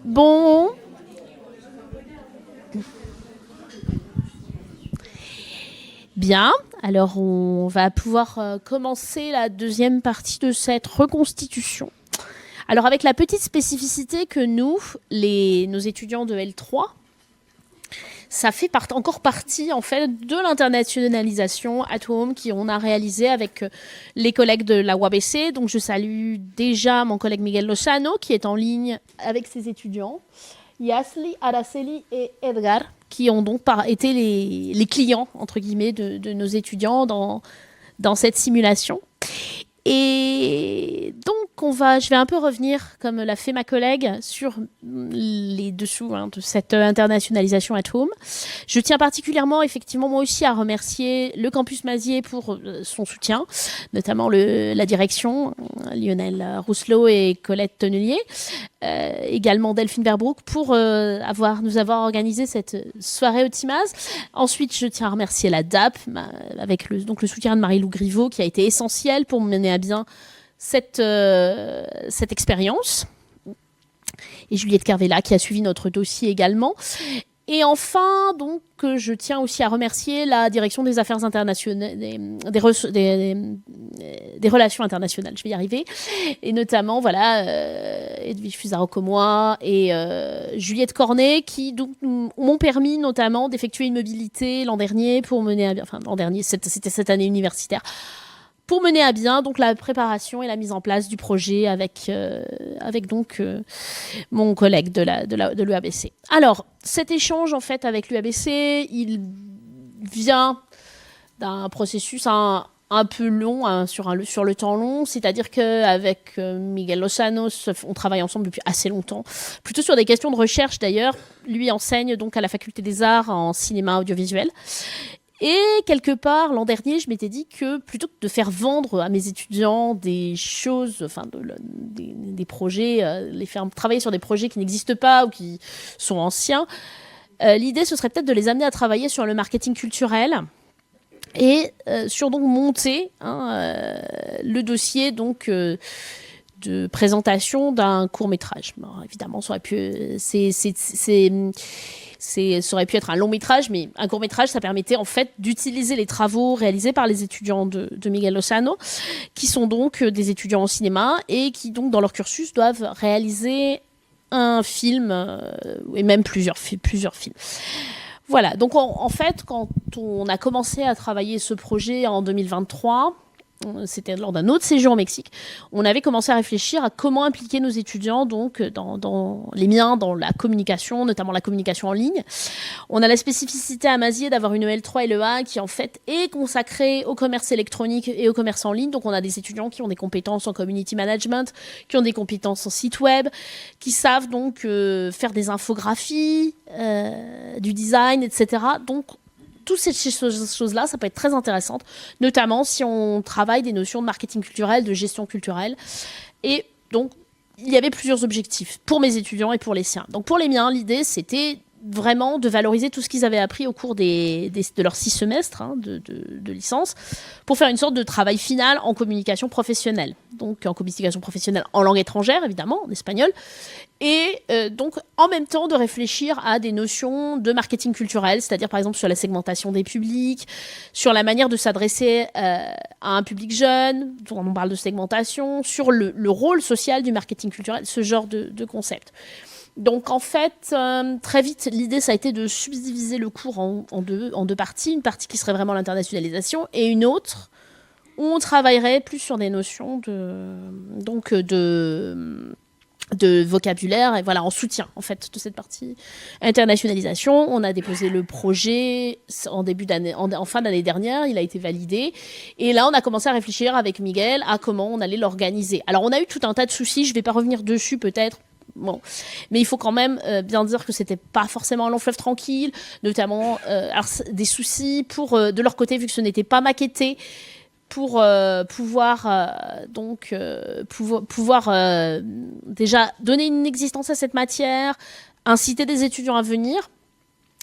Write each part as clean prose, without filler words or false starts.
Bon. Bien, alors on va pouvoir commencer la deuxième partie de cette reconstitution. Alors avec la petite spécificité que nous, nos étudiants de L3, ça fait encore partie en fait de l'internationalisation at home qu'on a réalisé avec les collègues de la UABC. Donc je salue déjà mon collègue Miguel Lozano qui est en ligne avec ses étudiants. Yasli, Araceli et Edgar, qui ont donc été les clients, entre guillemets, de nos étudiants dans cette simulation. Et donc, je vais un peu revenir, comme l'a fait ma collègue, sur les dessous de cette internationalisation at home. Je tiens particulièrement, effectivement, moi aussi, à remercier le Campus Mazier pour son soutien, notamment la direction, Lionel Rousselot et Colette Tonnelier, également Delphine Verbroek, pour nous avoir organisé cette soirée Optimaz. Ensuite, je tiens à remercier la DAP, avec le soutien de Marie-Lou Griveau, qui a été essentiel pour mener à bien cette expérience. Et Juliette Carvella, qui a suivi notre dossier également. Et enfin, donc, je tiens aussi à remercier la direction des affaires internationales, des relations internationales, je vais y arriver, et notamment, Edwige Fusaro-Comois et Juliette Cornet, qui donc m'ont permis notamment d'effectuer une mobilité l'an dernier pour mener à bien, c'était cette année universitaire, pour mener à bien donc la préparation et la mise en place du projet avec mon collègue de l'UABC. Alors, cet échange en fait avec l'UABC, il vient d'un processus un peu long, sur le temps long, c'est-à-dire qu'avec Miguel Lozano, on travaille ensemble depuis assez longtemps, plutôt sur des questions de recherche d'ailleurs. Lui enseigne donc à la Faculté des Arts en cinéma audiovisuel. Et quelque part, l'an dernier, je m'étais dit que plutôt que de faire vendre à mes étudiants des choses, des projets, les faire travailler sur des projets qui n'existent pas ou qui sont anciens, l'idée, ce serait peut-être de les amener à travailler sur le marketing culturel et sur donc monter le dossier donc de présentation d'un court-métrage. Alors, évidemment, ça aurait pu... ça aurait pu être un long métrage, mais un court métrage, ça permettait en fait d'utiliser les travaux réalisés par les étudiants de Miguel Lozano, qui sont donc des étudiants en cinéma et qui donc dans leur cursus doivent réaliser un film et même plusieurs films. Voilà, donc en fait, quand on a commencé à travailler ce projet en 2023, c'était lors d'un autre séjour au Mexique, on avait commencé à réfléchir à comment impliquer nos étudiants, donc dans les miens, dans la communication, notamment la communication en ligne. On a la spécificité à Mazier d'avoir une EL3 et l'EA qui en fait est consacrée au commerce électronique et au commerce en ligne. Donc on a des étudiants qui ont des compétences en community management, qui ont des compétences en site web, qui savent donc faire des infographies, du design, etc. Donc toutes ces choses-là, ça peut être très intéressant, notamment si on travaille des notions de marketing culturel, de gestion culturelle. Et donc, il y avait plusieurs objectifs pour mes étudiants et pour les siens. Donc, pour les miens, l'idée, c'était vraiment de valoriser tout ce qu'ils avaient appris au cours de leurs 6 semestres de licence pour faire une sorte de travail final en communication professionnelle. Donc, en communication professionnelle en langue étrangère, évidemment, en espagnol. Et donc, en même temps, de réfléchir à des notions de marketing culturel, c'est-à-dire, par exemple, sur la segmentation des publics, sur la manière de s'adresser à un public jeune, dont on parle de segmentation, sur le rôle social du marketing culturel, ce genre de concept. Donc, en fait, très vite, l'idée, ça a été de subdiviser le cours en deux parties. Une partie qui serait vraiment l'internationalisation et une autre où on travaillerait plus sur des notions de vocabulaire et voilà, en soutien en fait de cette partie internationalisation. On a déposé le projet en fin d'année dernière, il a été validé et là on a commencé à réfléchir avec Miguel à comment on allait l'organiser. Alors on a eu tout un tas de soucis, je vais pas revenir dessus peut-être. Bon, mais il faut quand même bien dire que c'était pas forcément un long fleuve tranquille, notamment des soucis de leur côté vu que ce n'était pas maquetté, pour pouvoir déjà donner une existence à cette matière, inciter des étudiants à venir.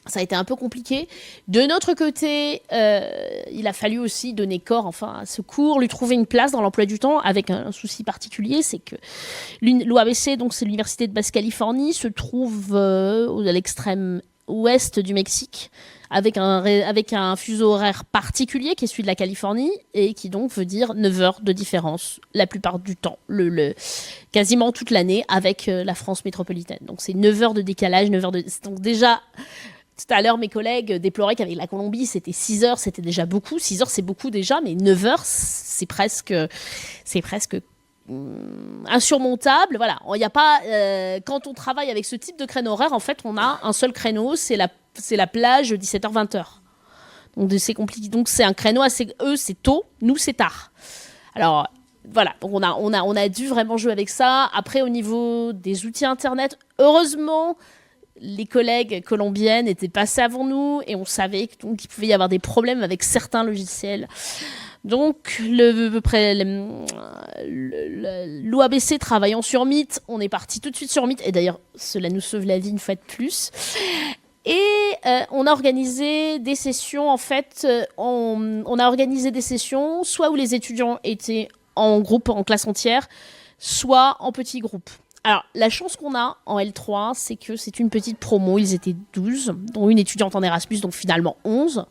Ça a été un peu compliqué. De notre côté, il a fallu aussi donner corps à ce cours, lui trouver une place dans l'emploi du temps, avec un souci particulier, c'est que l'UABC, donc c'est l'Université de Basse-Californie, se trouve à l'extrême ouest du Mexique, avec un fuseau horaire particulier qui est celui de la Californie, et qui donc veut dire 9 heures de différence la plupart du temps, quasiment toute l'année, avec la France métropolitaine. Donc c'est 9 heures de décalage, 9 heures de... Donc déjà... Tout à l'heure, mes collègues déploraient qu'avec la Colombie, c'était 6 heures, c'était déjà beaucoup. 6 heures, c'est beaucoup déjà, mais 9 heures, c'est presque insurmontable. Voilà, il y a pas, quand on travaille avec ce type de créneau horaire, en fait, on a un seul créneau, c'est la plage 17h-20h. Donc c'est compliqué. Donc c'est un créneau eux, c'est tôt, nous, c'est tard. Alors voilà, donc on a dû vraiment jouer avec ça. Après, au niveau des outils Internet, heureusement, les collègues colombiennes étaient passés avant nous et on savait qu'il pouvait y avoir des problèmes avec certains logiciels. Donc, l'UABC travaillant sur Meet, on est parti tout de suite sur Meet. Et d'ailleurs, cela nous sauve la vie une fois de plus. Et on a organisé des sessions, en fait, on a organisé des sessions, soit où les étudiants étaient en groupe, en classe entière, soit en petits groupes. Alors, la chance qu'on a en L3, c'est que c'est une petite promo. Ils étaient 12, dont une étudiante en Erasmus, donc finalement 11.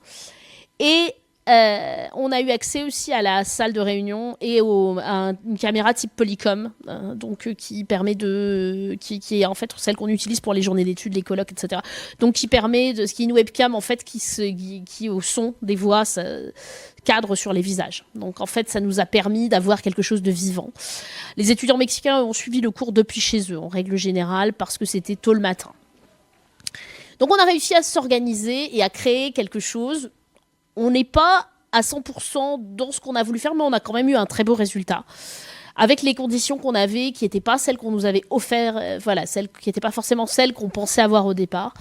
Et on a eu accès aussi à la salle de réunion et à une caméra type Polycom, qui permet qui est en fait celle qu'on utilise pour les journées d'études, les colloques, etc. Donc qui permet qui est une webcam en fait qui au son des voix cadre sur les visages. Donc en fait, ça nous a permis d'avoir quelque chose de vivant. Les étudiants mexicains ont suivi le cours depuis chez eux, en règle générale, parce que c'était tôt le matin. Donc on a réussi à s'organiser et à créer quelque chose. On n'est pas à 100% dans ce qu'on a voulu faire, mais on a quand même eu un très beau résultat. Avec les conditions qu'on avait, qui n'étaient pas celles qu'on nous avait offertes, celles qui n'étaient pas forcément celles qu'on pensait avoir au départ.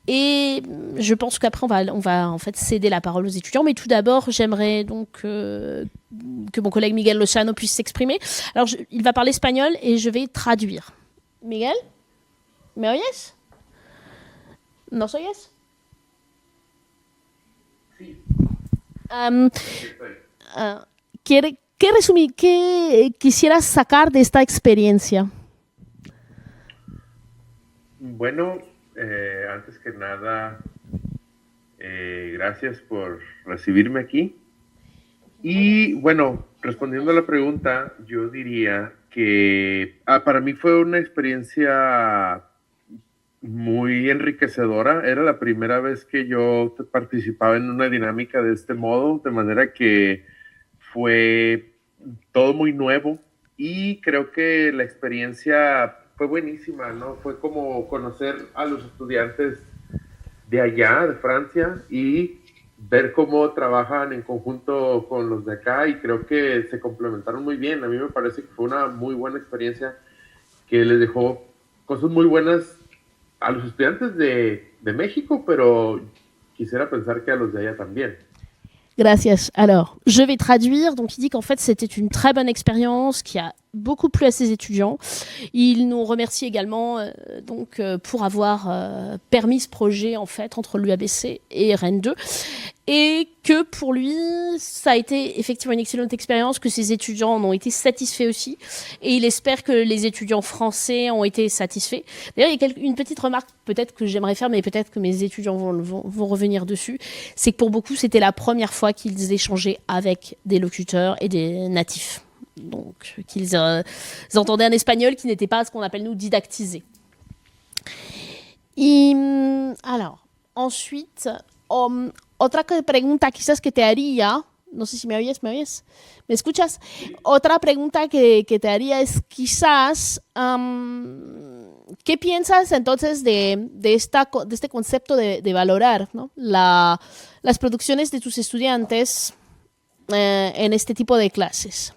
Et je pense qu'après, on va en fait céder la parole aux étudiants. Mais tout d'abord, j'aimerais donc que mon collègue Miguel Lozano puisse s'exprimer. Alors, il va parler espagnol et je vais traduire. Miguel, ¿me oyes? ¿Nos oyes? Sí. ¿Qué quisieras sacar de esta experiencia? Bueno, antes que nada, gracias por recibirme aquí. Y bueno, respondiendo a la pregunta, yo diría que para mí fue una experiencia muy enriquecedora. Era la primera vez que yo participaba en una dinámica de este modo, de manera que fue todo muy nuevo y creo que la experiencia fue buenísima, ¿no? Fue como conocer a los estudiantes de allá, de Francia, y ver cómo trabajan en conjunto con los de acá, y creo que se complementaron muy bien. A mí me parece que fue una muy buena experiencia que les dejó cosas muy buenas a los estudiantes de México, pero quisiera pensar que a los de allá también. Gracias. Alors, je vais traduire. Donc, il dit qu'en fait, c'était une très bonne expérience qui a beaucoup plu à ses étudiants. Il nous remercie également pour avoir permis ce projet en fait entre l'UABC et Rennes 2, et que pour lui ça a été effectivement une excellente expérience, que ses étudiants en ont été satisfaits aussi, et il espère que les étudiants français ont été satisfaits. D'ailleurs, il y a une petite remarque peut-être que j'aimerais faire, mais peut-être que mes étudiants vont revenir dessus, c'est que pour beaucoup c'était la première fois qu'ils échangeaient avec des locuteurs et des natifs. Donc, qu'ils entendaient un espagnol qui n'était pas ce qu'on appelle nous didactisé. Y, alors, ensuite, otra pregunta quizás que te haría, no sé si me oyes, ¿me escuchas? Otra pregunta que te haría es quizás, ¿qué piensas entonces de este concepto de valorar, ¿no? las producciones de tus estudiantes en este tipo de clases?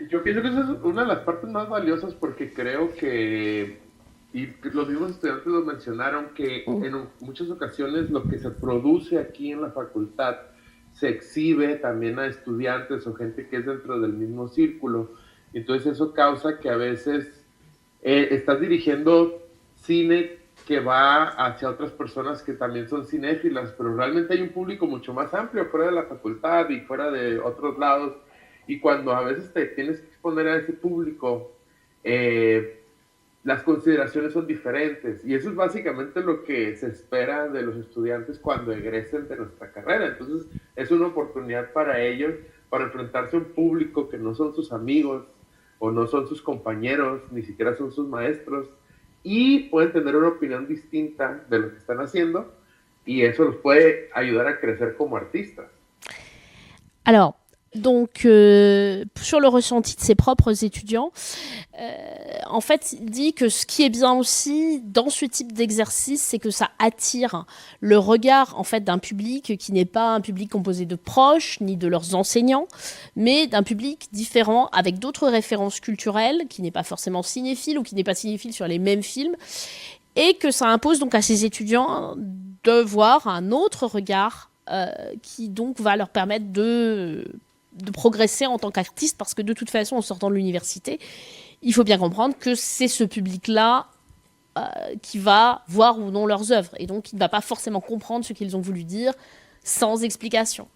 Yo pienso que esa es una de las partes más valiosas, porque creo que, y los mismos estudiantes lo mencionaron, que en muchas ocasiones lo que se produce aquí en la facultad se exhibe también a estudiantes o gente que es dentro del mismo círculo. Entonces eso causa que a veces estás dirigiendo cine que va hacia otras personas que también son cinéfilas, pero realmente hay un público mucho más amplio fuera de la facultad y fuera de otros lados. Y cuando a veces te tienes que exponer a ese público, las consideraciones son diferentes. Y eso es básicamente lo que se espera de los estudiantes cuando egresen de nuestra carrera. Entonces, es una oportunidad para ellos para enfrentarse a un público que no son sus amigos o no son sus compañeros, ni siquiera son sus maestros, y pueden tener una opinión distinta de lo que están haciendo, y eso los puede ayudar a crecer como artistas. Alors, donc, sur le ressenti de ses propres étudiants, en fait, il dit que ce qui est bien aussi dans ce type d'exercice, c'est que ça attire le regard en fait d'un public qui n'est pas un public composé de proches ni de leurs enseignants, mais d'un public différent avec d'autres références culturelles, qui n'est pas forcément cinéphile ou qui n'est pas cinéphile sur les mêmes films, et que ça impose donc à ces étudiants de voir un autre regard qui donc va leur permettre de progresser en tant qu'artiste, parce que de toute façon, en sortant de l'université, il faut bien comprendre que c'est ce public-là qui va voir ou non leurs œuvres, et donc il ne va pas forcément comprendre ce qu'ils ont voulu dire sans explication.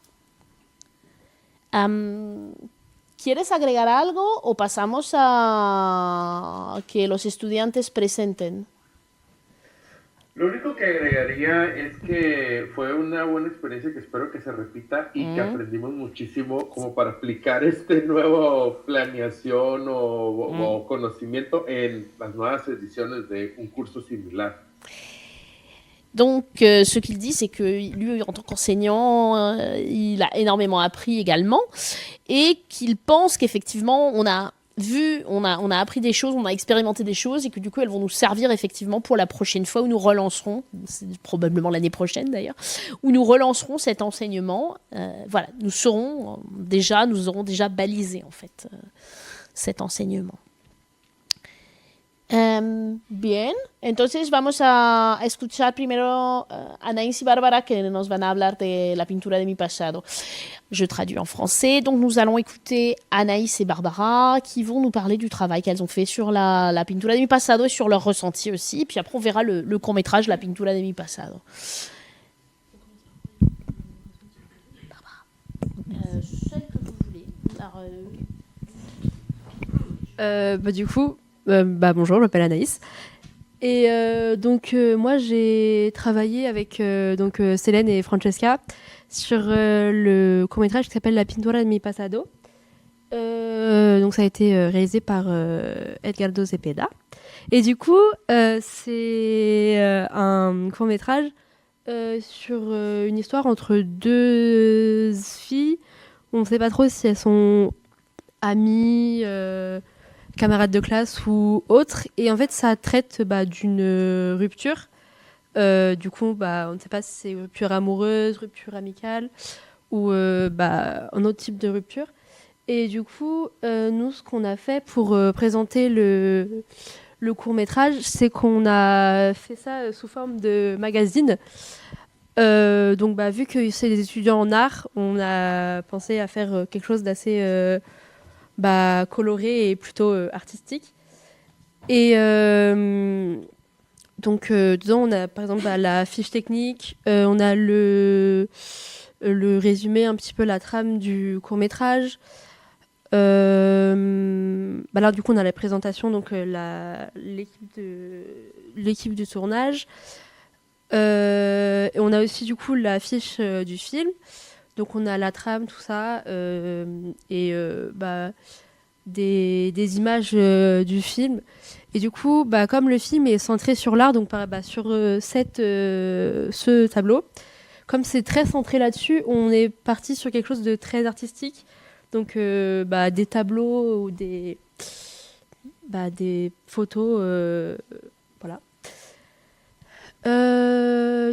¿Quieres agregar algo o pasamos a que los estudiantes presenten? Lo único que agregaría es que fue una buena experiencia que espero que se repita y que aprendimos muchísimo como para aplicar este nuevo planeación o conocimiento en las nuevas ediciones de un curso similar. Donc, ce qu'il dit, c'est que lui, en tant qu'enseignant, il a énormément appris également, et qu'il pense qu'effectivement, on a appris des choses, on a expérimenté des choses, et que du coup, elles vont nous servir effectivement pour la prochaine fois où nous relancerons, c'est probablement l'année prochaine d'ailleurs, où nous relancerons cet enseignement. Voilà, nous aurons déjà balisé en fait cet enseignement. Bien, entonces vamos a escuchar primero Anaïs y Bárbara que nos van a hablar de la pintura de mi pasado. Je traduis en français. Donc nous allons écouter Anaïs et Barbara qui vont nous parler du travail qu'elles ont fait sur la pintura de mi pasado et sur leur ressenti aussi. Puis après on verra le court-métrage La pintura de mi pasado. Barbara, celle que vous voulez. Alors, du coup, bonjour, je m'appelle Anaïs. Et moi, j'ai travaillé avec Célène et Francesca sur le court-métrage qui s'appelle La pintura de mi pasado. Donc ça a été réalisé par Edgardo Zepeda. Et du coup, c'est un court-métrage sur une histoire entre deux filles. On ne sait pas trop si elles sont amies, camarades de classe ou autres. Et en fait, ça traite d'une rupture. Du coup, on ne sait pas si c'est rupture amoureuse, rupture amicale ou un autre type de rupture. Et du coup, nous, ce qu'on a fait pour présenter le court-métrage, c'est qu'on a fait ça sous forme de magazine. Vu que c'est des étudiants en art, on a pensé à faire quelque chose d'assez coloré et plutôt artistique. Et dedans, on a par exemple la fiche technique, on a le résumé, un petit peu la trame du court-métrage. Là, du coup, on a la présentation, donc l'équipe du tournage. Et on a aussi, du coup, la fiche du film. Donc, on a la trame, tout ça, et des images du film. Et du coup, comme le film est centré sur l'art, donc sur ce tableau, comme c'est très centré là-dessus, on est parti sur quelque chose de très artistique. Donc, des tableaux ou des photos, voilà.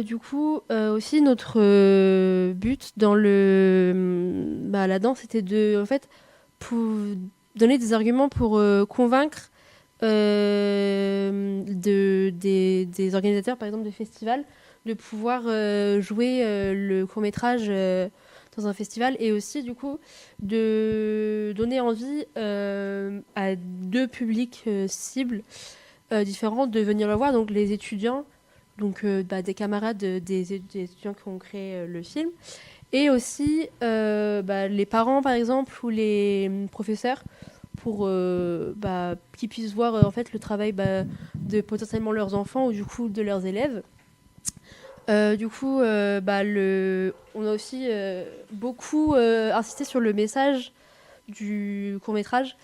Du coup, aussi notre but dans là-dedans, c'était pour donner des arguments pour convaincre des organisateurs, par exemple, de festivals, de pouvoir jouer le court-métrage dans un festival, et aussi, du coup, de donner envie à deux publics cibles différents de venir le voir, donc les étudiants donc des camarades des étudiants qui ont créé le film, et aussi les parents par exemple ou les professeurs pour qu'ils puissent voir en fait le travail de potentiellement leurs enfants ou du coup de leurs élèves. On a aussi beaucoup insisté sur le message du court-métrage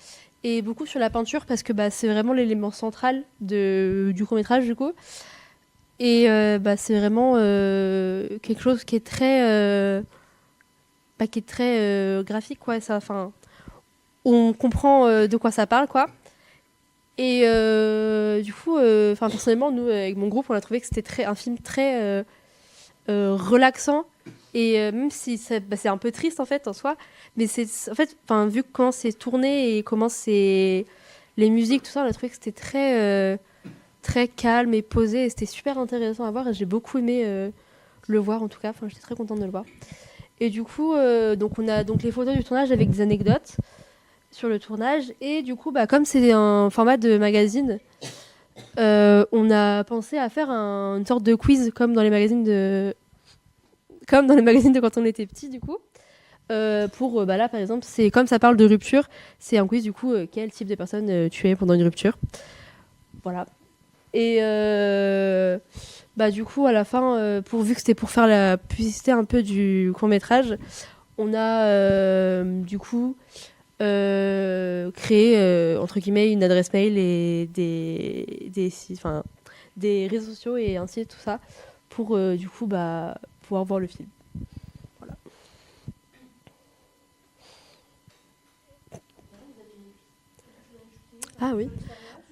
et beaucoup sur la peinture parce que c'est vraiment l'élément central du court-métrage du coup. Et c'est vraiment quelque chose qui est très graphique quoi. On comprend de quoi ça parle quoi. Et du coup, personnellement, nous, avec mon groupe, on a trouvé que c'était un film très relaxant. Et même si c'est un peu triste, en fait, en soi. Mais vu comment c'est tourné et comment c'est... Les musiques, tout ça, on a trouvé que c'était très calme et posé. Et c'était super intéressant à voir. Et j'ai beaucoup aimé le voir, en tout cas. J'étais très contente de le voir. Et du coup, on a les photos du tournage avec des anecdotes sur le tournage et du coup comme c'est un format de magazine on a pensé à faire une sorte de quiz comme dans les magazines de quand on était petit du coup pour là par exemple c'est comme ça parle de rupture, c'est un quiz du coup quel type de personne tu es pendant une rupture, voilà. Et du coup à la fin vu que c'était pour faire la publicité un peu du court-métrage, on a du coup créer entre guillemets une adresse mail et des réseaux sociaux et un site, tout ça pour du coup pouvoir voir le film. Voilà. Ah oui.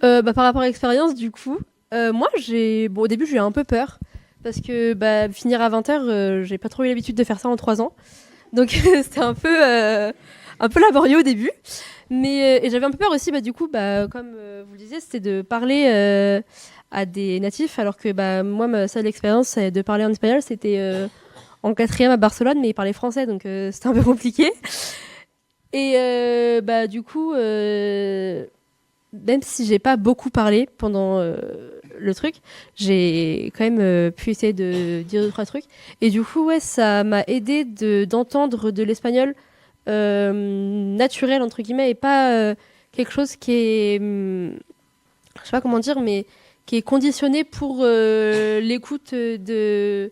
Par rapport à l'expérience du coup, moi au début j'ai eu un peu peur parce que finir à 20h, j'ai pas trop eu l'habitude de faire ça en 3 ans. Donc c'était un peu laborieux au début, mais et j'avais un peu peur aussi du coup comme vous le disiez, c'était de parler à des natifs alors que moi ma seule expérience de parler en espagnol c'était en 4e à Barcelone, mais ils parlaient français donc c'était un peu compliqué. Et du coup même si j'ai pas beaucoup parlé pendant le truc, j'ai quand même pu essayer de dire 2-3 trucs et du coup ça m'a aidé d'entendre de l'espagnol naturel entre guillemets et pas quelque chose qui est je sais pas comment dire mais qui est conditionné pour l'écoute de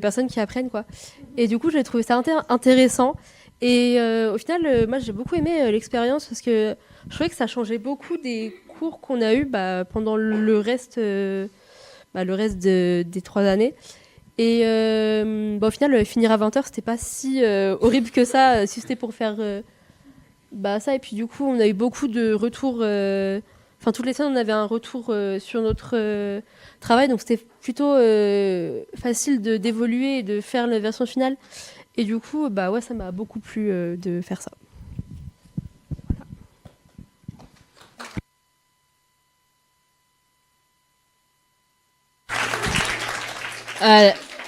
personnes qui apprennent quoi. Et du coup j'ai trouvé ça intéressant et au final moi j'ai beaucoup aimé l'expérience parce que je trouvais que ça changeait beaucoup des cours qu'on a eu pendant le reste des 3 années. Et au final, finir à 20h, c'était pas si horrible que ça, si c'était pour faire ça. Et puis du coup, on a eu beaucoup de retours. Toutes les semaines, on avait un retour sur notre travail. Donc c'était plutôt facile d'évoluer et de faire la version finale. Et du coup, ça m'a beaucoup plu de faire ça.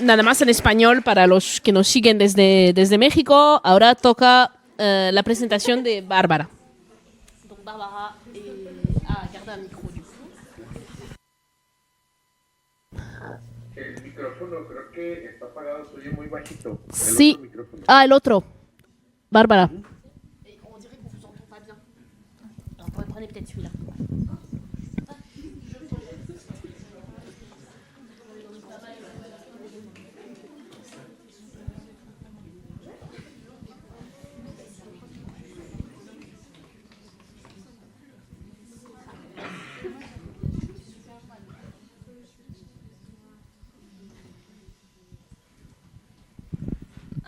Nada más en español para los que nos siguen desde México. Ahora toca la presentación de Bárbara. Donc Bárbara garde un micro du coup. El micrófono creo que está apagado, se oye muy bajito. Sí. El otro. Bárbara. On dirait qu'on vous entend pas bien. Alors, prenez peut-être celui-là.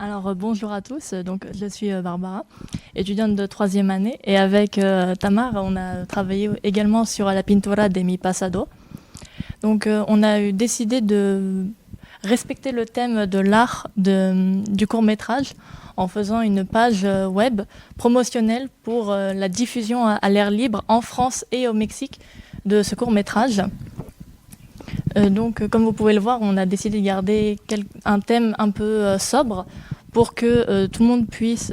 Alors bonjour à tous, donc je suis Barbara, étudiante de 3e année et avec Tamar on a travaillé également sur la pintura de mi pasado. Donc on a décidé de respecter le thème de l'art du court-métrage en faisant une page web promotionnelle pour la diffusion à l'air libre en France et au Mexique de ce court-métrage. Donc, comme vous pouvez le voir, on a décidé de garder un thème un peu sobre pour que tout le monde puisse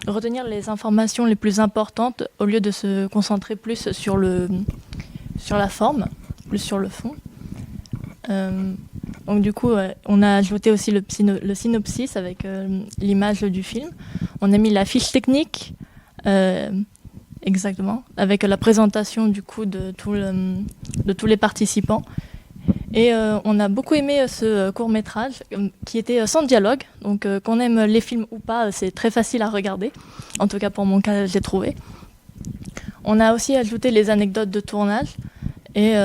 retenir les informations les plus importantes au lieu de se concentrer plus sur la forme, plus sur le fond. Donc du coup, on a ajouté aussi le synopsis avec l'image du film. On a mis la fiche technique, exactement, avec la présentation du coup de tous les participants. Et on a beaucoup aimé ce court-métrage qui était sans dialogue. Donc qu'on aime les films ou pas, c'est très facile à regarder. En tout cas pour mon cas, j'ai trouvé. On a aussi ajouté les anecdotes de tournage. Et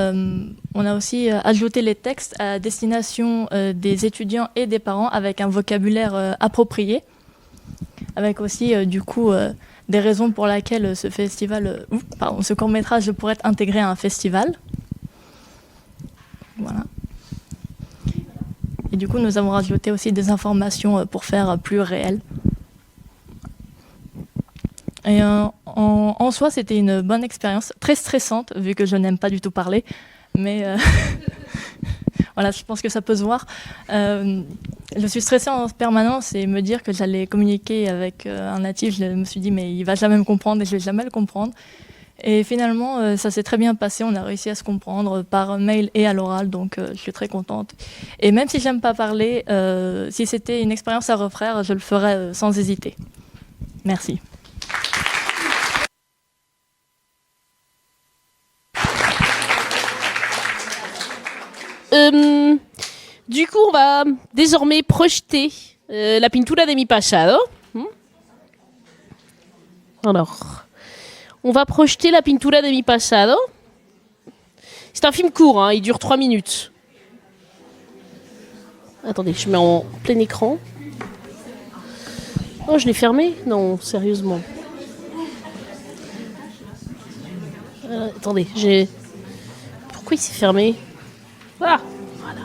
on a aussi ajouté les textes à destination des étudiants et des parents avec un vocabulaire approprié, avec aussi du coup des raisons pour lesquelles ce court-métrage pourrait être intégré à un festival. Voilà. Et du coup, nous avons rajouté aussi des informations pour faire plus réel. Et en soi, c'était une bonne expérience, très stressante, vu que je n'aime pas du tout parler. Mais voilà, je pense que ça peut se voir. Je suis stressée en permanence et me dire que j'allais communiquer avec un natif, je me suis dit, mais il va jamais me comprendre et je vais jamais le comprendre. Et finalement, ça s'est très bien passé. On a réussi à se comprendre par mail et à l'oral, donc je suis très contente. Et même si j'aime pas parler, si c'était une expérience à refaire, je le ferais sans hésiter. Merci. Du coup, on va désormais projeter la pintura de mi pasado. Alors, on va projeter la pintura de mi pasado. C'est un film court, hein, il dure 3 minutes. Attendez, je mets en plein écran. Oh, je l'ai fermé? Non, sérieusement. Attendez, pourquoi il s'est fermé? Ah, voilà.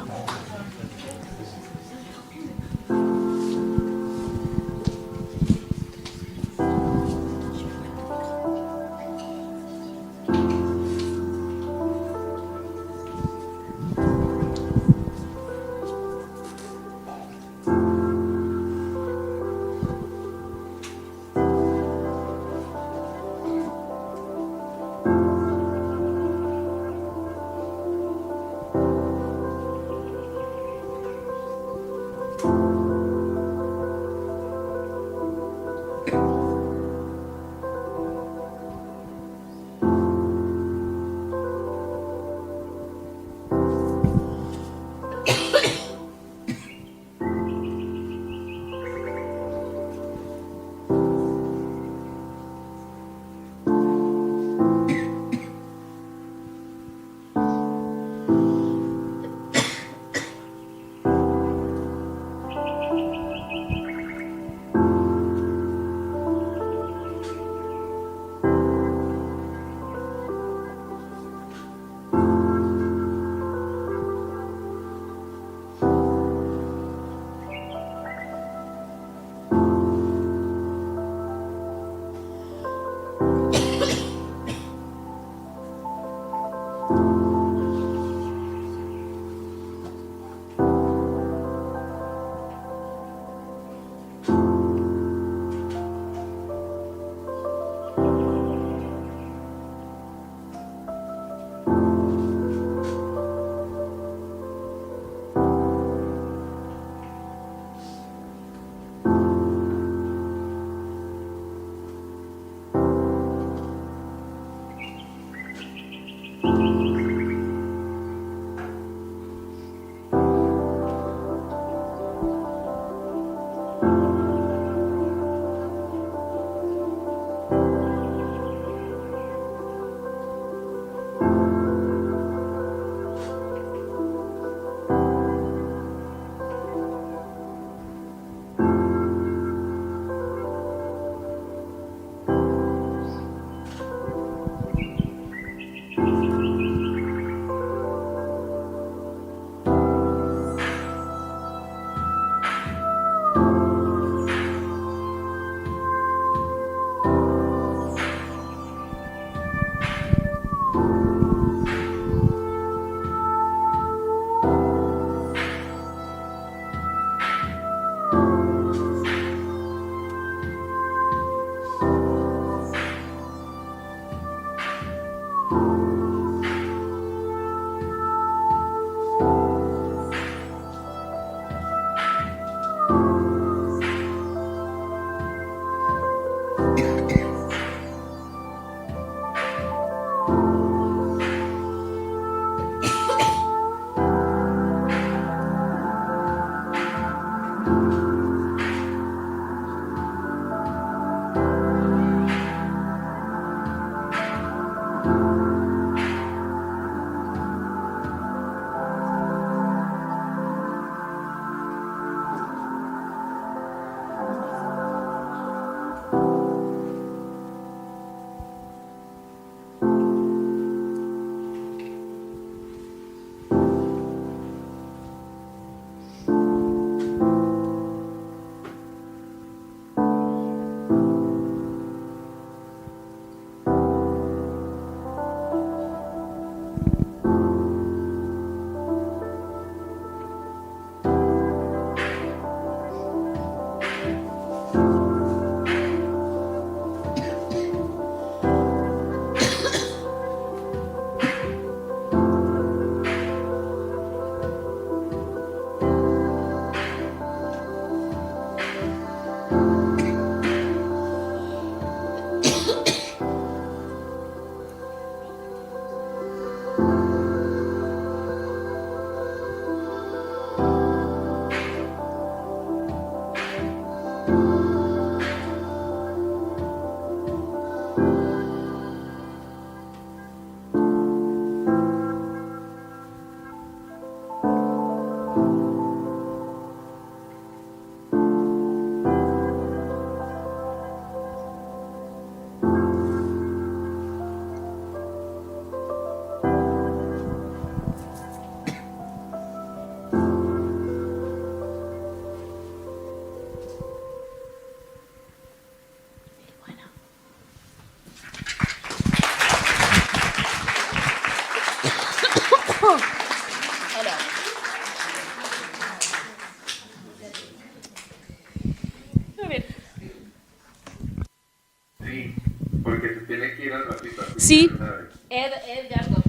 Sí, porque se tiene que ir al ratito. Sí. ¿Sabes? Edgardo.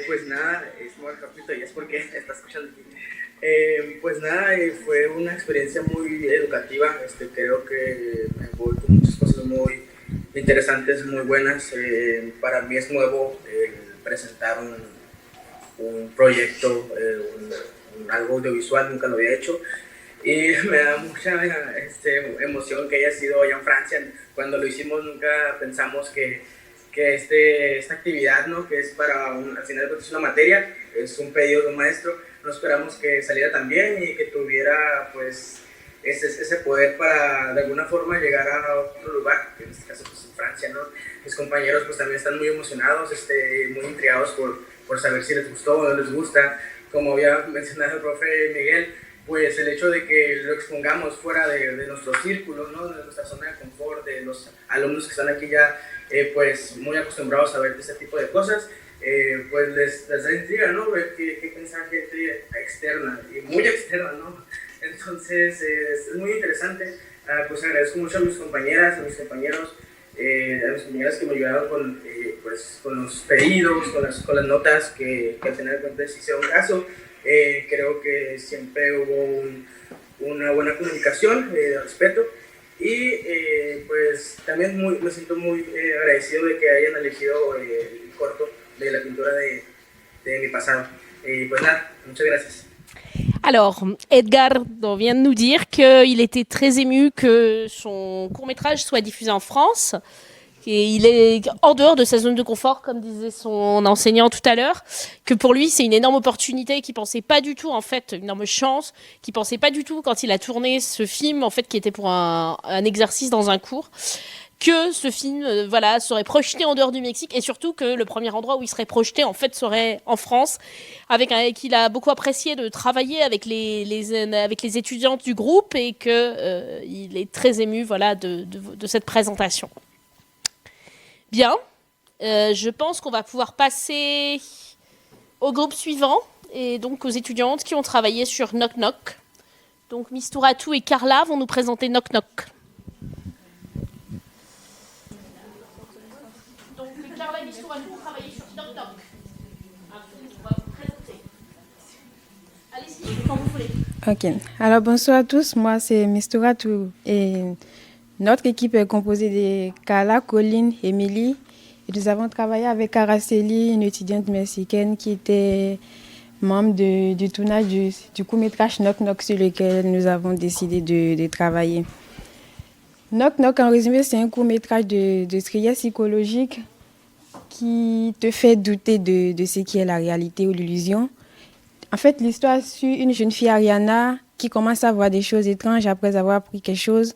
Pues nada, es muy capito y es porque está escuchando aquí. Pues nada, fue una experiencia muy educativa. Creo que me envolví con muchas cosas muy interesantes, muy buenas. Para mí es nuevo presentar un proyecto, algo audiovisual, nunca lo había hecho. Y me da mucha emoción que haya sido allá en Francia. Cuando lo hicimos nunca pensamos que esta actividad, ¿no? Que es para al final de cuentas una materia, es un pedido de un maestro, no esperamos que saliera tan bien y que tuviera pues ese poder para de alguna forma llegar a otro lugar, que en este caso pues en Francia, ¿no? Mis compañeros pues también están muy emocionados, muy intrigados por saber si les gustó o no les gusta. Como había mencionado el profe Miguel, pues el hecho de que lo expongamos fuera de nuestro círculo, ¿no? De nuestra zona de confort, de los alumnos que están aquí ya pues muy acostumbrados a ver este tipo de cosas, pues les da intriga, ¿no? Ver qué piensa gente externa, y muy externa, ¿no? Entonces es muy interesante. Pues agradezco mucho a mis compañeras, a mis compañeros, a mis compañeras que me ayudaron con los pedidos, con las notas que al final de cuentas se hicieron caso. Creo que siempre hubo una buena comunicación, de respeto, y pues también me siento muy agradecido de que hayan elegido el corto de la pintura de mi pasado. Pues nada, muchas gracias. Alors, Edgar vient de nous dire qu'il était très ému que son court-métrage soit diffusé en France. Et il est hors dehors de sa zone de confort, comme disait son enseignant tout à l'heure, que pour lui, c'est une énorme opportunité, qu'il pensait pas du tout, en fait, une énorme chance, qu'il pensait pas du tout quand il a tourné ce film, en fait, qui était pour un exercice dans un cours, que ce film, serait projeté en dehors du Mexique, et surtout que le premier endroit où il serait projeté, en fait, serait en France, qu'il a beaucoup apprécié de travailler avec les étudiantes du groupe, et que il est très ému, de cette présentation. Bien, je pense qu'on va pouvoir passer au groupe suivant, et donc aux étudiantes qui ont travaillé sur Knock Knock. Donc Mistouratou et Carla vont nous présenter Knock Knock. Donc Carla et Mistouratou ont travaillé sur Knock Knock. Un film qu'on va vous présenter. Allez-y, quand vous voulez. Ok, alors bonsoir à tous, moi c'est Mistouratou et Notre équipe est composée de Carla, Colline, Émilie. Et nous avons travaillé avec Araceli, une étudiante mexicaine qui était membre du tournage du court-métrage Knock Knock sur lequel nous avons décidé de travailler. Knock Knock, en résumé, c'est un court-métrage de thriller psychologique qui te fait douter de ce qui est la réalité ou l'illusion. En fait, l'histoire suit une jeune fille, Ariana, qui commence à voir des choses étranges après avoir appris quelque chose.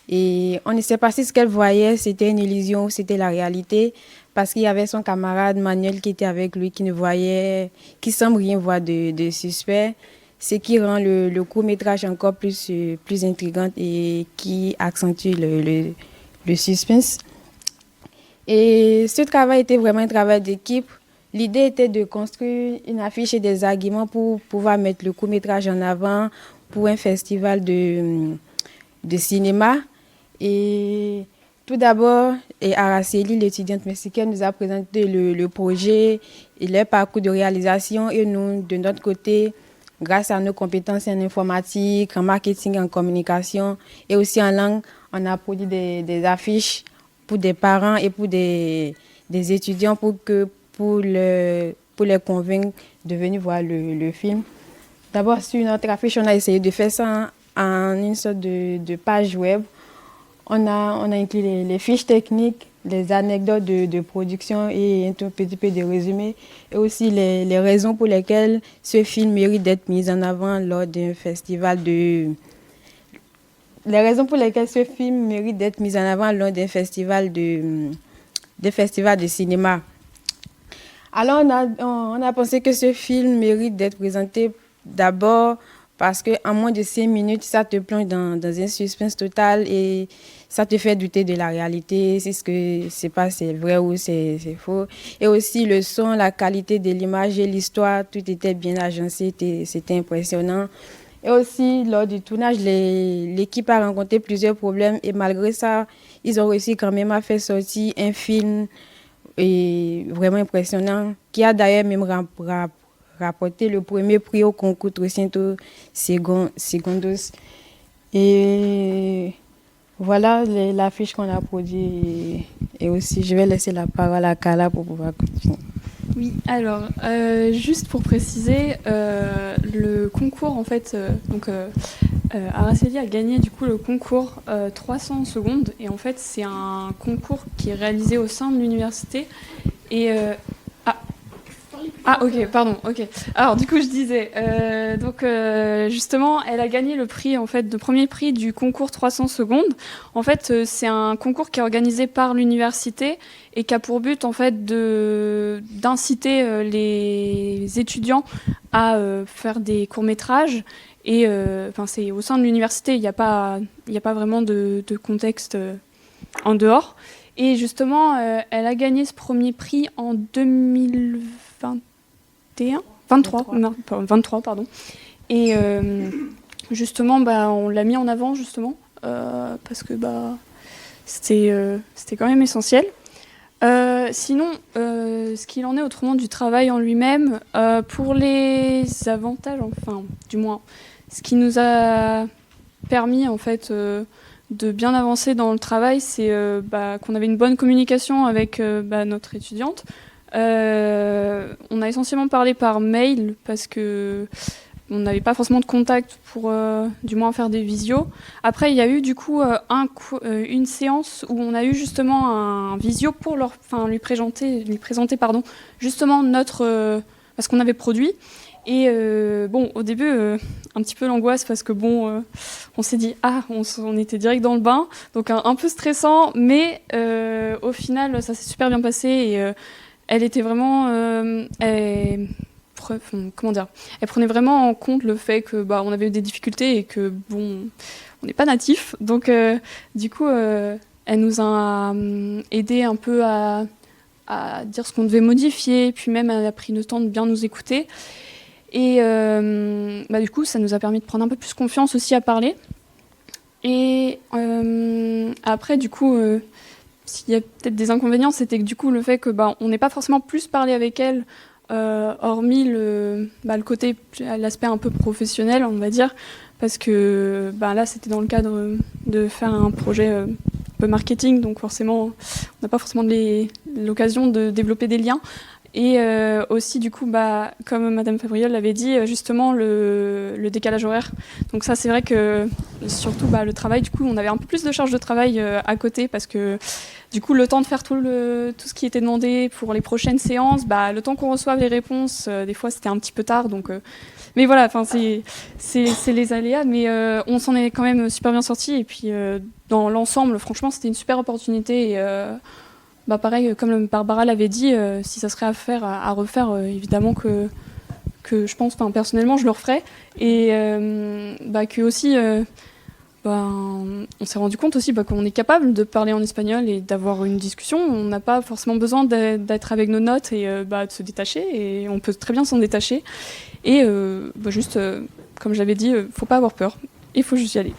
Et on ne sait pas si ce qu'elle voyait, c'était une illusion ou c'était la réalité, parce qu'il y avait son camarade Manuel qui était avec lui, qui semble rien voir de suspect, ce qui rend le court-métrage encore plus intriguant et qui accentue le suspense. Et ce travail était vraiment un travail d'équipe. L'idée était de construire une affiche et des arguments pour pouvoir mettre le court-métrage en avant pour un festival de cinéma. Et tout d'abord, Araceli, l'étudiante mexicaine, nous a présenté le projet et leur parcours de réalisation. Et nous, de notre côté, grâce à nos compétences en informatique, en marketing, en communication et aussi en langue, on a produit des affiches pour des parents et pour des étudiants pour les convaincre de venir voir le film. D'abord, sur notre affiche, on a essayé de faire ça en une sorte de page web. On a inclus les fiches techniques, les anecdotes de production et un tout petit peu de résumé. Et aussi les raisons pour lesquelles ce film mérite d'être mis en avant lors d'un festival Les raisons pour lesquelles ce film mérite d'être mis en avant lors d'un festival de cinéma. Alors, on a pensé que ce film mérite d'être présenté d'abord parce qu'en moins de 5 minutes, ça te plonge dans un suspense total et ça te fait douter de la réalité, si ce que c'est pas c'est vrai ou c'est faux. Et aussi le son, la qualité de l'image et l'histoire, tout était bien agencé, c'était impressionnant. Et aussi, lors du tournage, l'équipe a rencontré plusieurs problèmes et malgré ça, ils ont réussi quand même à faire sortir un film vraiment impressionnant qui a d'ailleurs même rapporté le premier prix au concours 300 segundos. Et voilà l'affiche qu'on a produite. Et aussi, je vais laisser la parole à Carla pour pouvoir continuer. Oui, alors, juste pour préciser, le concours, en fait, Araceli a gagné du coup le concours 300 secondes. Et en fait, c'est un concours qui est réalisé au sein de l'université. Et ok, pardon, ok. Alors du coup je disais, justement, elle a gagné le prix, en fait, le premier prix du concours 300 secondes. En fait, c'est un concours qui est organisé par l'université et qui a pour but, en fait, d'inciter les étudiants à faire des courts-métrages. Et c'est au sein de l'université, il n'y a pas vraiment de contexte en dehors. Et justement, elle a gagné ce premier prix en 23, pardon. Et justement, on l'a mis en avant, justement, parce que c'était quand même essentiel. Sinon, ce qu'il en est autrement du travail en lui-même, pour les avantages, enfin, du moins, ce qui nous a permis, en fait, de bien avancer dans le travail, c'est qu'on avait une bonne communication avec notre étudiante. On a essentiellement parlé par mail parce que on n'avait pas forcément de contact pour du moins faire des visios. Après, il y a eu du coup une séance où on a eu justement un visio pour lui présenter justement ce qu'on avait produit. Et au début, un petit peu l'angoisse parce que on s'est dit on était direct dans le bain, donc un peu stressant, mais au final ça s'est super bien passé et elle était vraiment, elle prenait vraiment en compte le fait que on avait eu des difficultés et que on n'est pas natif, donc du coup elle nous a aidé un peu à dire ce qu'on devait modifier, puis même elle a pris le temps de bien nous écouter. Et du coup, ça nous a permis de prendre un peu plus confiance aussi à parler. Et après, du coup, s'il y a peut-être des inconvénients, c'était que du coup, le fait que on n'ait pas forcément plus parlé avec elle, hormis le côté, l'aspect un peu professionnel, on va dire, parce que là, c'était dans le cadre de faire un projet un peu marketing, donc forcément, on n'a pas forcément l'occasion de développer des liens. Et aussi, du coup, comme Madame Fabriol l'avait dit, justement, le décalage horaire. Donc ça, c'est vrai que, surtout, le travail, du coup, on avait un peu plus de charge de travail à côté, parce que, du coup, le temps de faire tout ce qui était demandé pour les prochaines séances, le temps qu'on reçoive les réponses, des fois, c'était un petit peu tard. Donc, mais voilà, c'est les aléas, mais on s'en est quand même super bien sortis. Et puis, dans l'ensemble, franchement, c'était une super opportunité. Et, pareil, comme Barbara l'avait dit, si ça serait à refaire, évidemment que je pense, personnellement, je le referais. Et que aussi, on s'est rendu compte aussi qu'on est capable de parler en espagnol et d'avoir une discussion. On n'a pas forcément besoin d'être avec nos notes et de se détacher. Et on peut très bien s'en détacher. Et juste, comme j'avais dit, faut pas avoir peur. Il faut juste y aller.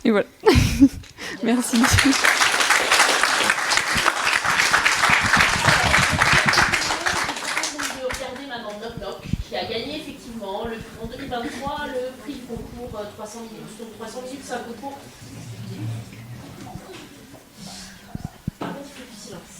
Et voilà. Merci. Qui a gagné effectivement en 2023 le prix du concours 300 minutes. Donc 300 minutes, c'est un concours. Pardon, je fais du silence.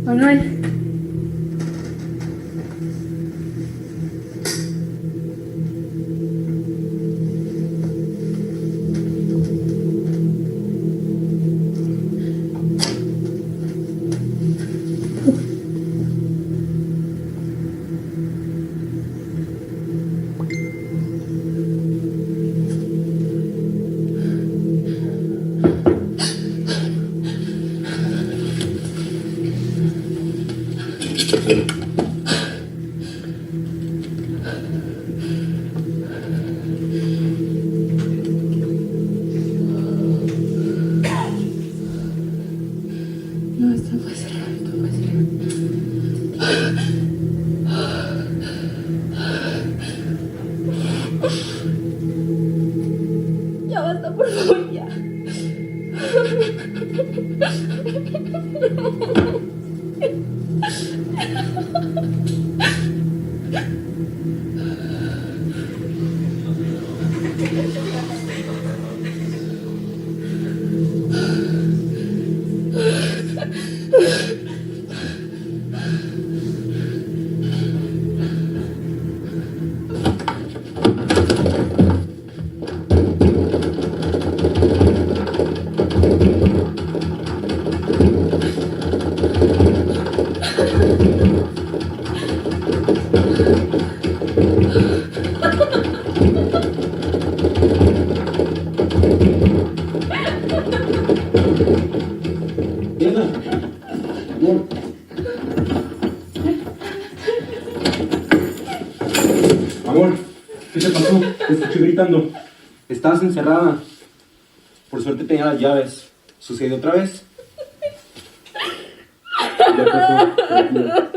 Manuel. No, esto puede ser, esto puede ser. Ya basta, por favor, ya. Amor, ¿qué te pasó? Te escuché gritando. Estabas encerrada. Por suerte tenía las llaves. ¿Sucedió otra vez? Ya pasó, tranquila.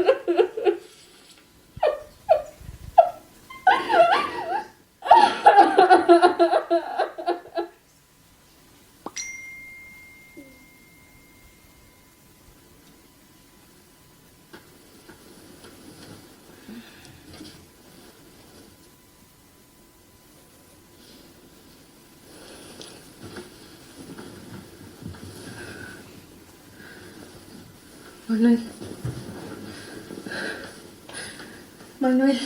Manuel. Manuel.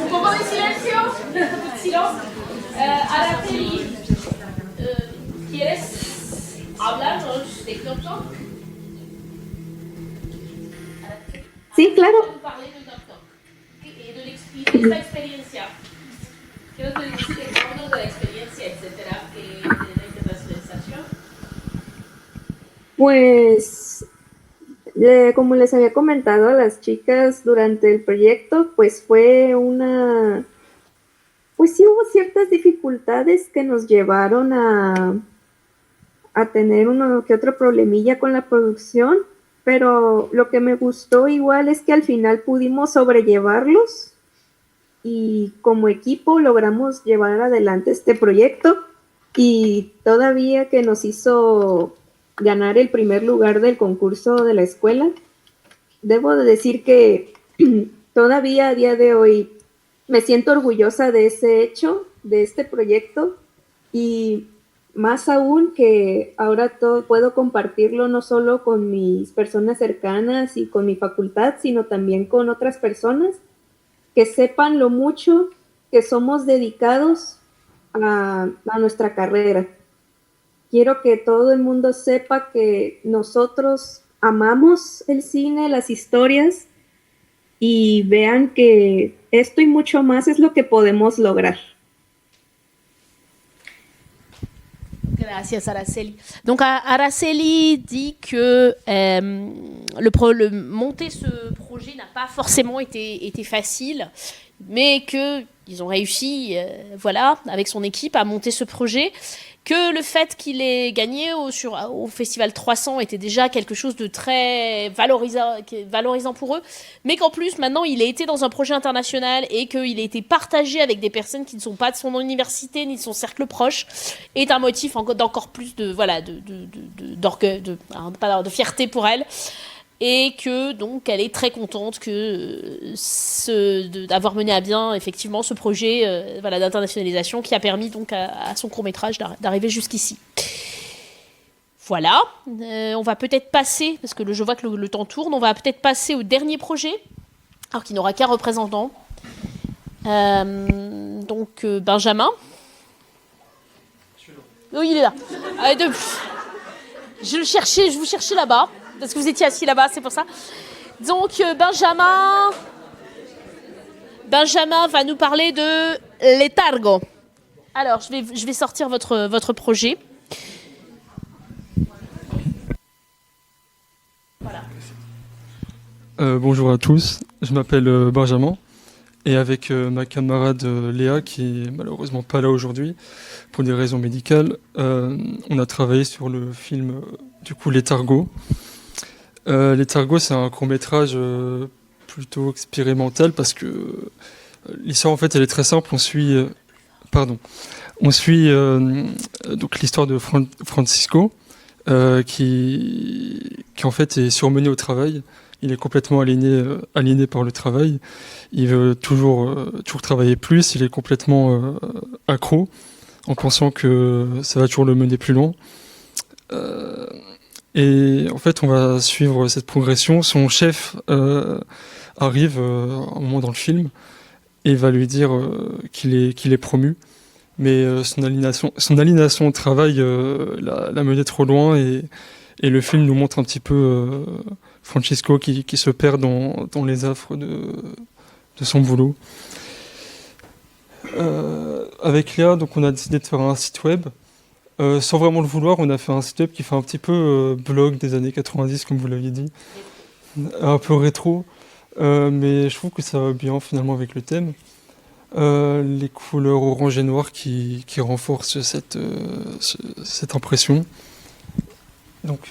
Un poco de silencio. Silence. Araceli, ¿quieres hablarnos de Knock Knock? Sí, claro. Parler de Knock Knock y de esta experiencia. ¿Qué nos puedes decir de la experiencia, etcétera, de la internacionalización? Pues, como les había comentado a las chicas durante el proyecto, pues fue una... Pues sí hubo ciertas dificultades que nos llevaron a tener uno que otro problemilla con la producción, pero lo que me gustó igual es que al final pudimos sobrellevarlos y como equipo logramos llevar adelante este proyecto y todavía que nos hizo ganar el primer lugar del concurso de la escuela. Debo de decir que todavía a día de hoy me siento orgullosa de ese hecho, de este proyecto, y más aún que ahora puedo compartirlo no solo con mis personas cercanas y con mi facultad, sino también con otras personas que sepan lo mucho que somos dedicados a nuestra carrera. Quiero que todo el mundo sepa que nosotros amamos el cine, las historias, y vean que esto y mucho más es lo que podemos lograr. Gracias, Araceli. Donc, Araceli dit que monter ce projet n'a pas forcément été facile, mais qu'ils ont réussi, voilà, avec son équipe, à monter ce projet. Que le fait qu'il ait gagné au Festival 300 était déjà quelque chose de très valorisant pour eux, mais qu'en plus, maintenant, il a été dans un projet international et qu'il a été partagé avec des personnes qui ne sont pas de son université ni de son cercle proche, est un motif d'encore plus de fierté pour elle. Et que donc elle est très contente d'avoir mené à bien effectivement ce projet d'internationalisation qui a permis donc à son court-métrage d'arriver jusqu'ici. Voilà, on va peut-être passer, parce que je vois que le temps tourne, on va peut-être passer au dernier projet, alors qu'il n'aura qu'un représentant. Donc Benjamin. Oui, il est là. Je vous cherchais là-bas. Parce que vous étiez assis là-bas, c'est pour ça. Donc, Benjamin va nous parler de Letargo. Alors, je vais sortir votre projet. Voilà. Bonjour à tous, je m'appelle Benjamin. Et avec ma camarade Léa, qui est malheureusement pas là aujourd'hui, pour des raisons médicales, on a travaillé sur le film, Letargo. Letargo, c'est un court-métrage plutôt expérimental parce que l'histoire, en fait, elle est très simple. On suit donc l'histoire de Francisco qui en fait est surmené au travail. Il est complètement aliéné par le travail. Il veut toujours travailler plus. Il est complètement accro en pensant que ça va toujours le mener plus loin. Et en fait, on va suivre cette progression. Son chef arrive un moment dans le film et va lui dire qu'il est promu. Mais son aliénation au travail l'a mené trop loin et Et le film nous montre un petit peu Francisco qui se perd dans les affres de son boulot. Avec Léa, donc on a décidé de faire un site web. Sans vraiment le vouloir, on a fait un site web qui fait un petit peu blog des années 90, comme vous l'aviez dit. Un peu rétro, mais je trouve que ça va bien finalement avec le thème. Les couleurs orange et noir qui renforcent cette impression. Donc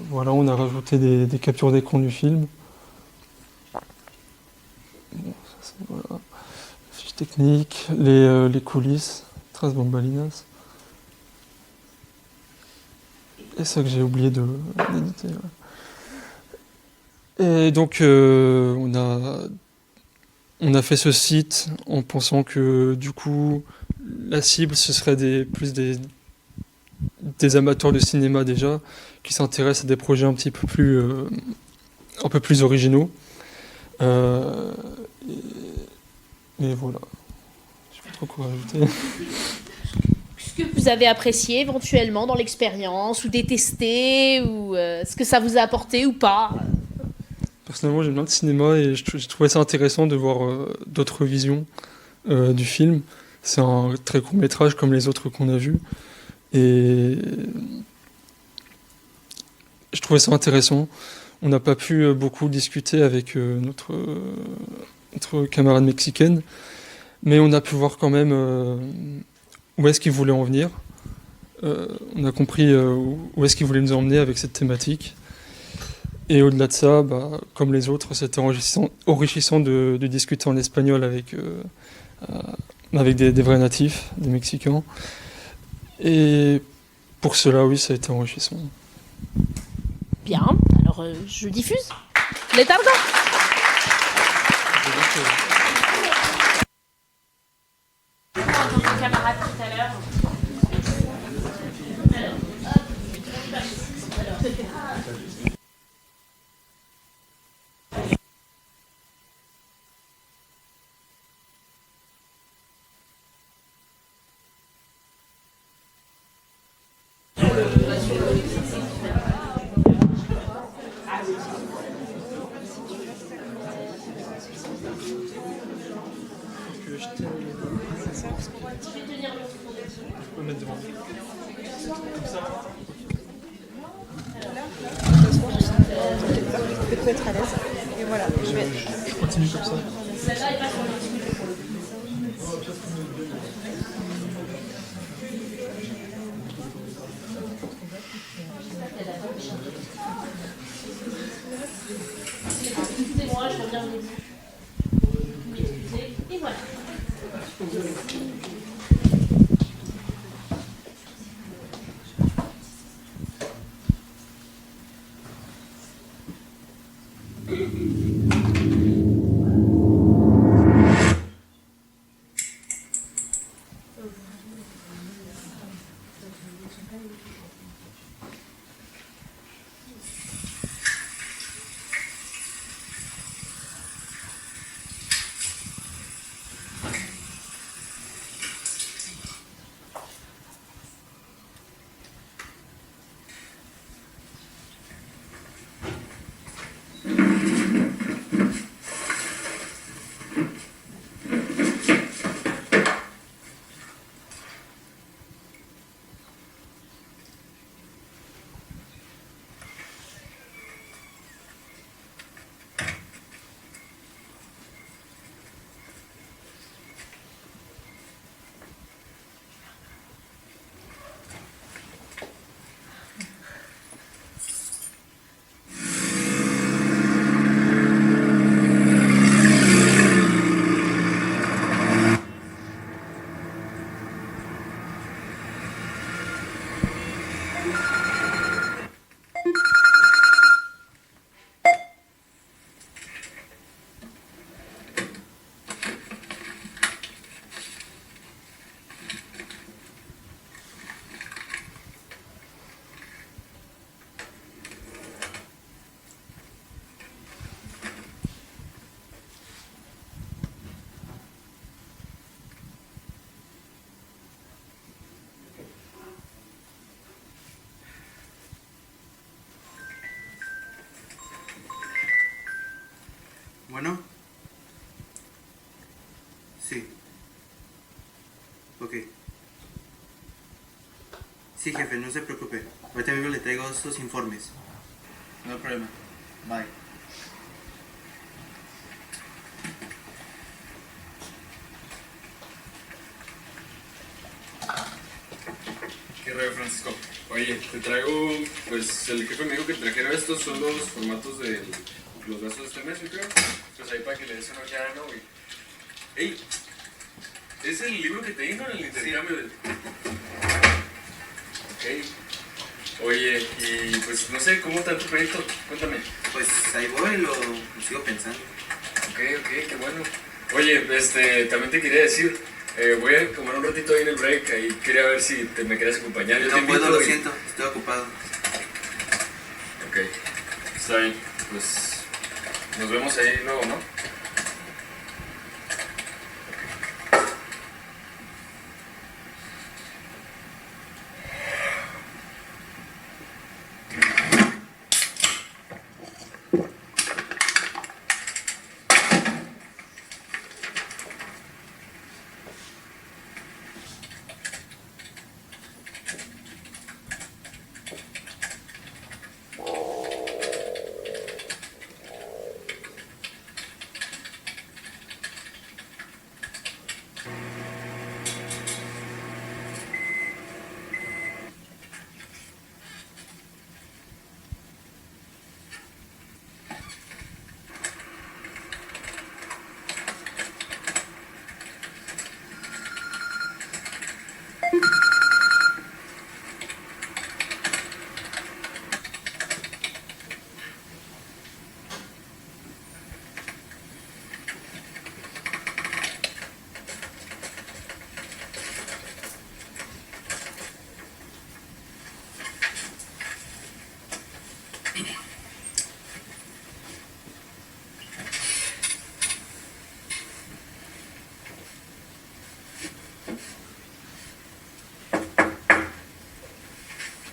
voilà, on a rajouté des captures d'écran du film. Bon, ça, voilà. Fiche technique, les coulisses, traces bambalinas. Et ça que j'ai oublié d'éditer. Ouais. Et donc on a fait ce site en pensant que du coup la cible ce serait plus des amateurs de cinéma déjà qui s'intéressent à des projets un peu plus originaux. Et voilà. Je sais pas trop quoi rajouter. Ce que vous avez apprécié éventuellement dans l'expérience ou détesté ou ce que ça vous a apporté ou pas. Personnellement, j'aime bien le cinéma et je trouvais ça intéressant de voir d'autres visions du film. C'est un très court métrage comme les autres qu'on a vus. Et je trouvais ça intéressant. On n'a pas pu beaucoup discuter avec notre camarade mexicaine, mais on a pu voir quand même où est-ce qu'il voulait en venir. On a compris où est-ce qu'il voulait nous emmener avec cette thématique. Et au-delà de ça, comme les autres, c'était enrichissant de discuter en espagnol avec des vrais natifs, des Mexicains. Et pour cela, oui, ça a été enrichissant. Bien, alors je diffuse. Les tardants. Camarade tout à l'heure. Être à l'aise. Et voilà, je continue comme ça. Excusez-moi, je reviens au début. Vous m'excusez. Et voilà. Bueno. Sí. Ok. Sí, jefe, no se preocupe. Ahorita mismo le traigo estos informes. No hay problema. Bye. ¿Qué rollo, Francisco? Oye, te traigo, pues el jefe me dijo que trajera estos, son los formatos de los gastos de este mes, yo creo. Pues ahí para que le des una ojeada, ¿no, güey? Ey, ¿es el libro que te dieron en el intercambio? Sí. Ok. Oye, y pues no sé, ¿cómo está tu proyecto? Cuéntame. Pues ahí voy, lo sigo pensando. Ok, qué bueno. Oye, también te quería decir, voy a comer un ratito ahí en el break, ahí quería ver si me querías acompañar. Yo no puedo, lo siento, estoy ocupado. Ok, está bien, pues nos vemos ahí luego, ¿no?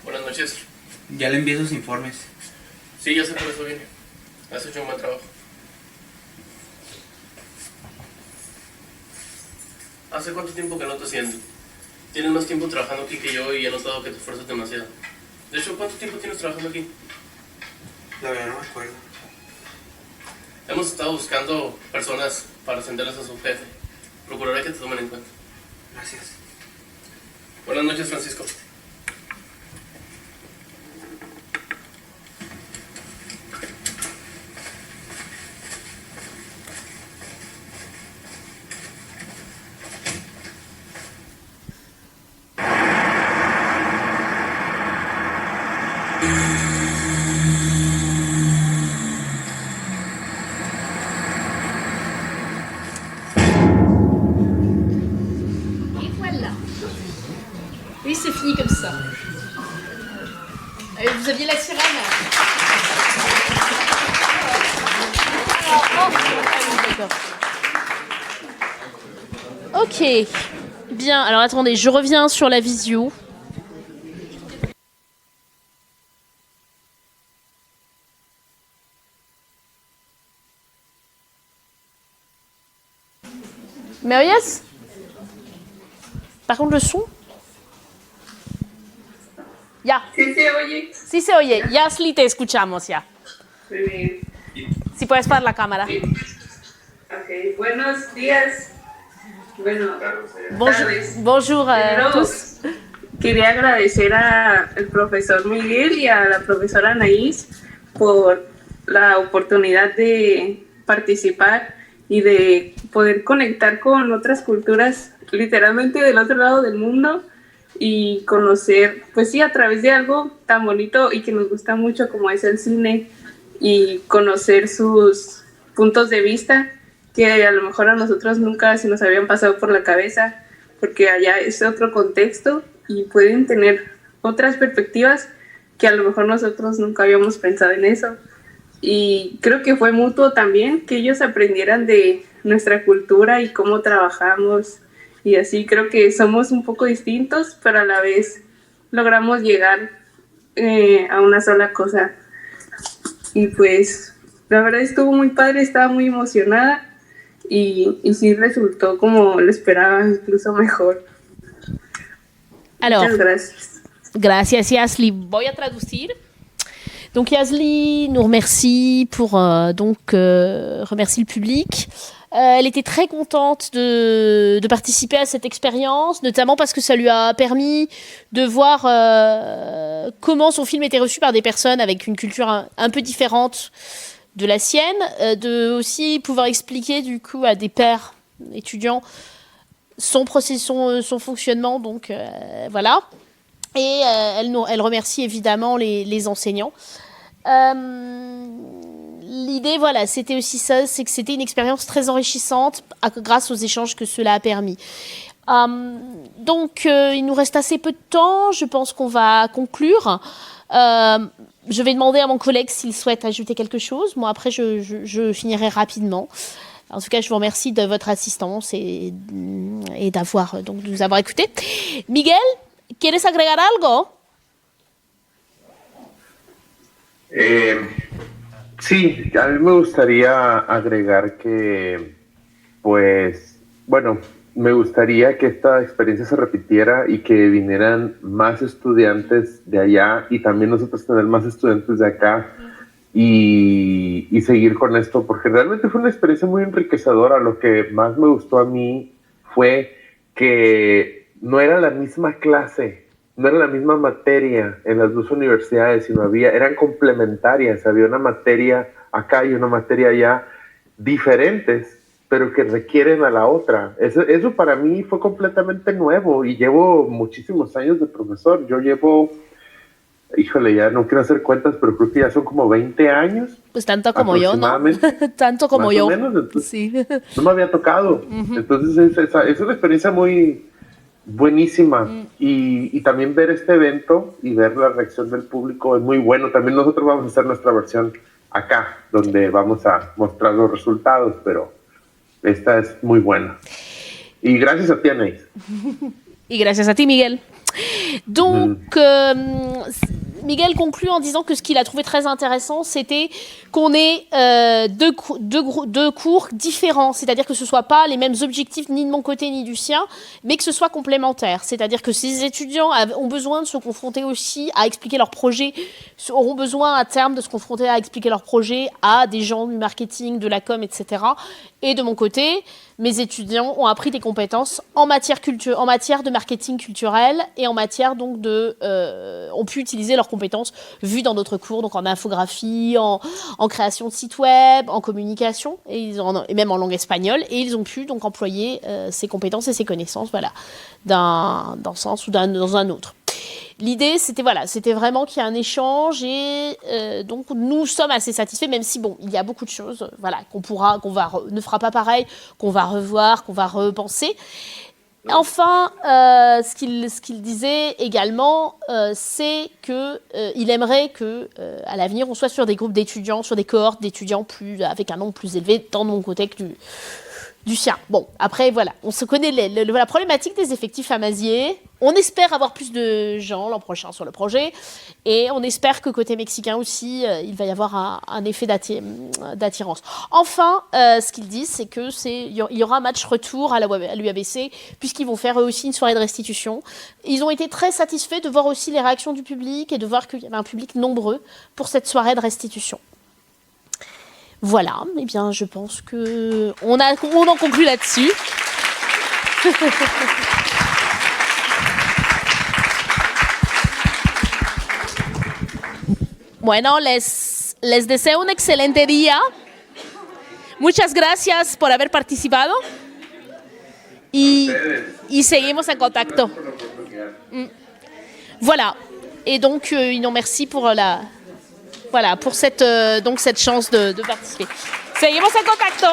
Buenas noches. Ya le envié sus informes. Sí, ya sé por eso vine. Has hecho un buen trabajo. ¿Hace cuánto tiempo que no te siento? Tienes más tiempo trabajando aquí que yo y he notado que te esfuerzas demasiado. De hecho, ¿cuánto tiempo tienes trabajando aquí? La verdad no me acuerdo. Hemos estado buscando personas para ascenderlas a su jefe. Procuraré que te tomen en cuenta. Gracias. Buenas noches, Francisco. Et voilà. Oui, c'est fini comme ça. Vous aviez la sirène. D'accord. Ok. Bien, alors attendez, je reviens sur la visio. ¿Me oyes? Par contre, le son. Ya. Sí se oye. Sí se oye. Ya, Sli, te escuchamos ya. Muy bien. Si puedes parar la cámara. Sí. Ok, buenos días. Bueno, Bonjour Primero, tous. Quería agradecer al profesor Miguel y a la profesora Anaís por la oportunidad de participar y de poder conectar con otras culturas literalmente del otro lado del mundo y conocer, pues sí, a través de algo tan bonito y que nos gusta mucho como es el cine y conocer sus puntos de vista que a lo mejor a nosotros nunca se nos habían pasado por la cabeza porque allá es otro contexto y pueden tener otras perspectivas que a lo mejor nosotros nunca habíamos pensado en eso. Y creo que fue mutuo también que ellos aprendieran de nuestra cultura y cómo trabajamos y así creo que somos un poco distintos, pero a la vez logramos llegar a una sola cosa. Y pues la verdad estuvo muy padre, estaba muy emocionada y sí resultó como lo esperaba, incluso mejor. Alors, Muchas gracias. Gracias Yasli. Voy a traducir. Donc Yasli nous remercie pour remercie le public. Elle était très contente de participer à cette expérience, notamment parce que ça lui a permis de voir comment son film était reçu par des personnes avec une culture un peu différente de la sienne, de aussi pouvoir expliquer du coup à des pairs étudiants son fonctionnement. Donc voilà. Et elle remercie évidemment les enseignants. L'idée, voilà, c'était aussi ça, c'est que c'était une expérience très enrichissante grâce aux échanges que cela a permis. Donc, il nous reste assez peu de temps. Je pense qu'on va conclure. Je vais demander à mon collègue s'il souhaite ajouter quelque chose. Moi, après, je finirai rapidement. En tout cas, je vous remercie de votre assistance et de nous avoir écoutés. Miguel, ¿quieres agregar algo? Sí, a mí me gustaría agregar que, pues, bueno, me gustaría que esta experiencia se repitiera y que vinieran más estudiantes de allá y también nosotros tener más estudiantes de acá y seguir con esto, porque realmente fue una experiencia muy enriquecedora. Lo que más me gustó a mí fue que no era la misma clase, no era la misma materia en las dos universidades, sino eran complementarias. Había una materia acá y una materia allá diferentes, pero que requieren a la otra. Eso para mí fue completamente nuevo y llevo muchísimos años de profesor. Yo llevo, híjole, ya no quiero hacer cuentas, pero creo que ya son como 20 años. Pues tanto como yo, ¿no? Tanto como más yo. O menos, entonces, sí. No me había tocado. Entonces es una experiencia muy buenísima y también ver este evento y ver la reacción del público es muy bueno. También nosotros vamos a hacer nuestra versión acá, donde vamos a mostrar los resultados, pero esta es muy buena. Y gracias a ti, Anaïs. Et gracias a ti, Miguel. Donc, Miguel conclut en disant que ce qu'il a trouvé très intéressant, c'était qu'on ait deux cours différents, c'est-à-dire que ce ne soient pas les mêmes objectifs ni de mon côté ni du sien, mais que ce soit complémentaire. C'est-à-dire que ces étudiants ont besoin de se confronter aussi à expliquer leurs projets, auront besoin à terme de se confronter à expliquer leurs projets à des gens du marketing, de la com, etc. Et de mon côté, mes étudiants ont appris des compétences en matière de marketing culturel et en matière donc ont pu utiliser leurs compétences vues dans d'autres cours, donc en infographie, en création de sites web, en communication et même en langue espagnole, et ils ont pu donc employer ces compétences et ces connaissances, voilà, dans un sens ou dans un autre. L'idée, c'était vraiment qu'il y ait un échange et donc nous sommes assez satisfaits, même si bon, il y a beaucoup de choses, voilà, ne fera pas pareil, qu'on va revoir, qu'on va repenser. Enfin, ce qu'il disait également, c'est que il aimerait que à l'avenir, on soit sur des groupes d'étudiants, sur des cohortes d'étudiants avec un nombre plus élevé, tant de mon côté que du sien. Bon, après, voilà, on se connaît la problématique des effectifs à Mazières. On espère avoir plus de gens l'an prochain sur le projet et on espère que côté mexicain aussi, il va y avoir un effet d'attirance. Enfin, ce qu'ils disent, c'est que il y aura un match retour à l'UABC puisqu'ils vont faire eux aussi une soirée de restitution. Ils ont été très satisfaits de voir aussi les réactions du public et de voir qu'il y avait un public nombreux pour cette soirée de restitution. Voilà, eh bien, je pense que on en conclut là-dessus. Bueno, les deseo un excelente día. Muchas gracias por haber participado. Y seguimos en contacto. Voilà. Et donc, ils nous remercient pour cette chance de participer. Seguimos en contacto.